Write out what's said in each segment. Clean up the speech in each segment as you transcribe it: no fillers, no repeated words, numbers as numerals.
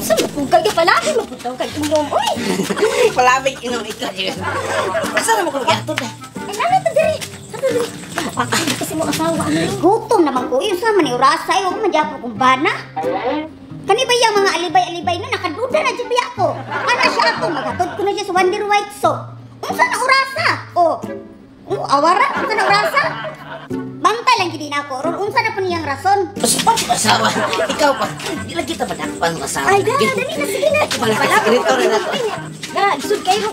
Sumugay ka palagi, maputaw ka inom. Uy! Palabig inom ikaw yun. Asa naman ko nag-atod eh? Ay, namin ito diri. Sabi diri. Kasi mo asawa, ano yun? Gutom naman ko. Yung sama ni Urasay. Huwag madyapo kong bana. Kani ba yung mga alibay-alibay na nakaduda na dyan biya ko? Ano siya ako? Maghatod ko na siya sa Wonder White Soap. Unsa na Urasa? Awaran? Unsa na Urasa? Bantay lang gini na ako. Ron, unsa na po niyang rason? Pasipag yung asawa. Ikaw pa. Hindi lang kita madakpan ng asawa. Ay, dali na, sige na. Malaki sekreto rin ako. Gisod kayo.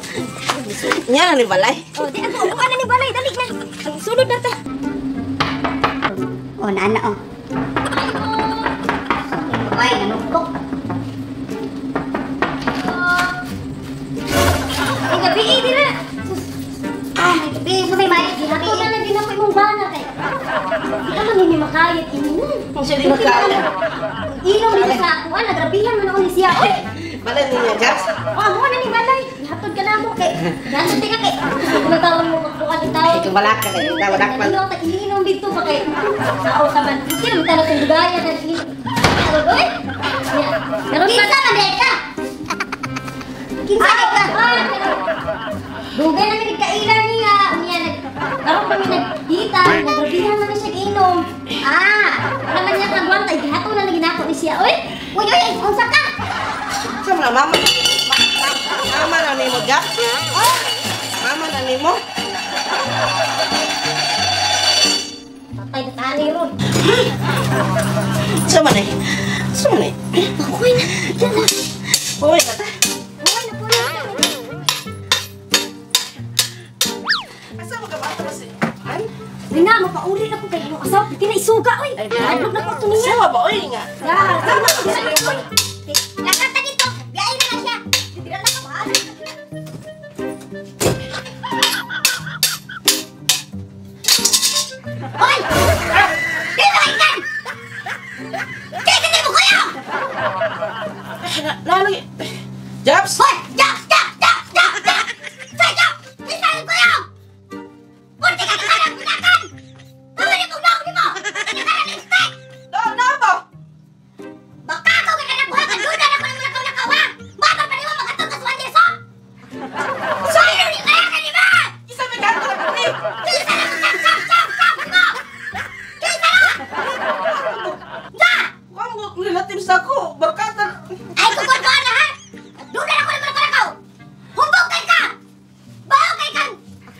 Yan ang libalay. Di ako, buka na ni Balay. Dali na. Ang sulod na ta. Nana, Ay, nanuktok. Ay, gabi, di na. May gabi. May mali. Ako na lang din ako imong bana kay. Di ka man hindi makayat inom. Kung siya di magkala. Inom dito sa ako. Nagrabihan man ako ni siya. Uy! Balay niya, Jax. Ako na ni Balay. Ihatod ka na mo kay. Ganun ka kay. Kumatawag mo magbuka ng tao. Ikaw balaka kayo. Ikaw madakpan. Inom ta ininom dito pa kay. Sao ka man. Sino mo tanong sa lugaya na ininom. Uy! Meron pa Kinsa man dahil ka? Kinsa ka? Dugay na nagkailan niya. Karon kami nagkita, nagrabihan man siya inom. Wala man niya kagwantay, gihato na naginako ni siya. Uy, unsa ka? Sa mga mama. Mama na ni mo, Jax. Mama na ni mo. Patay na tani ron. Sa man eh. Sa man eh. Uy na, dyan na. Uy, kata. Uy na po na. Asa mo ka ba ito kasi? Rina, mapauli na po kayo ng asawa. Piti na isuga, uy. Adlog na po ito niya. Sawa ba? Uy nga. Tama ko Sa iyo ba? Nakata dito. Biyain na lang siya. Tira na ka ba? Hoy! Di ba ikan? Di mo kayo! Lalagi. Japs! Hoy! Jok! Isahin ko yun! Punti ka kakarang pinakan! Pabalik mo na ako ni mo! Ano ka na lipstick? Na ba? Baka ako ka na buhay ka doon na ako ng lakaw-lakaw ha! Bakit pa rin mo makatog ka sa Wonder Soap? Sino ni kaya ka ni ba? Isa may kanto na kami. Kisa na mo! Stop! Mo! Kisa na! Ja! Kung mo relatives ako, barkada. Ay, kukuha na ha! Doon na ako ng lakaw-lakaw! Humbog kay ka! Baho kay kan!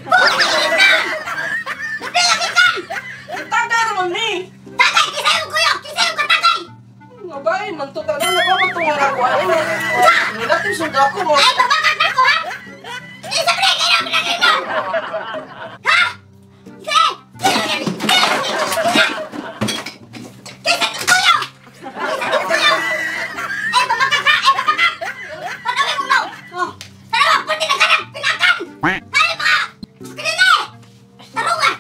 Buhay ka ikan! Hindi lang ikan! Taga naman ni. Tagay! Kisa yung kuyok! Kisa yung katagay! Mabayin, mantutan na napapatungan ako. Ay, relatives yung ako mo. Ay, babakak na ko ha! Isa pa rin kayo na pinag-inom! Ha? Sige! Kisa yung kuyok! Ay, babakak ha! Patawin mo mo! Tara mo! Punti na ka ng pinakan! Ay, mga! Kanina! Tarungan!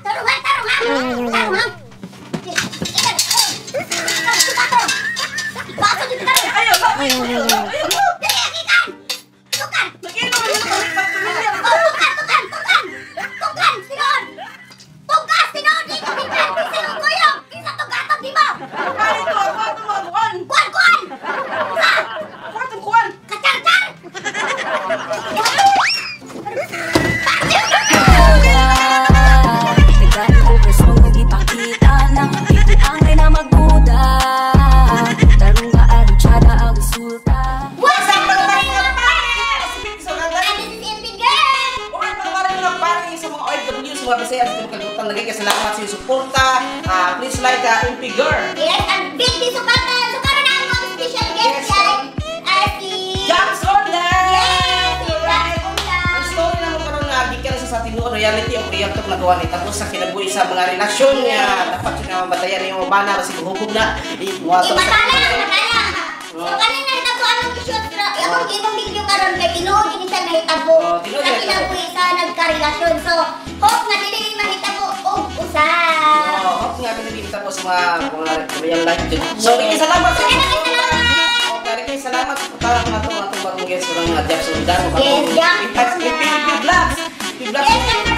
Bakit dito tayo? Ayaw, bakit? Ayaw! Dali, ikan! Tukan! Nag-inom na yung pamilya. Tukan! Sinon! Tugas! Sinon! Dito, ikan! Kisa yung kuyok! Kisa tugatong di mo! Ay, ito, ako itong mga kuwan. Kuan! Sa! Ako itong kuwan. Kachar-char! Nagdaan ko gusto mong ipakita ng pito ang ay na magbuda. Tarong ka adutsada ang resulta. What's up, mga Sa ganda. This is MP Girl! Okay, pagkakarang lang pari sa mga OFW, sa mga Bisaya, sa mga kalimutan, naging salamat sa iyong suporta. Please like MP Girl. Yes, ang big di sukatan! Sukaran na ang mga special guest guys! Si... Jax Online! Yes! Si Jax Ang Online! story naman karon nga gikan sa tinuod reality ang proyekto na gawa ni tapos sa kinabuhi sa mga relasyon niya dapat siya nga mabatayan niyo bana kasi hubog na imuato sa Matala! So, kanina nahitabo anong issues na ibang video karon kay tinuod ini siya nahitabo tinuod sa nahitabo. kinabuhi sa nagkarelasyon. So, hope nga dili mahitabo og usa. hope nga pinagin tapos mga real life din. So kaya salamat sa kaya salamat sa pagtawag na itong bagong guest ng mga Jackson Dan. Yes, Jackson. Vlogs. Yes,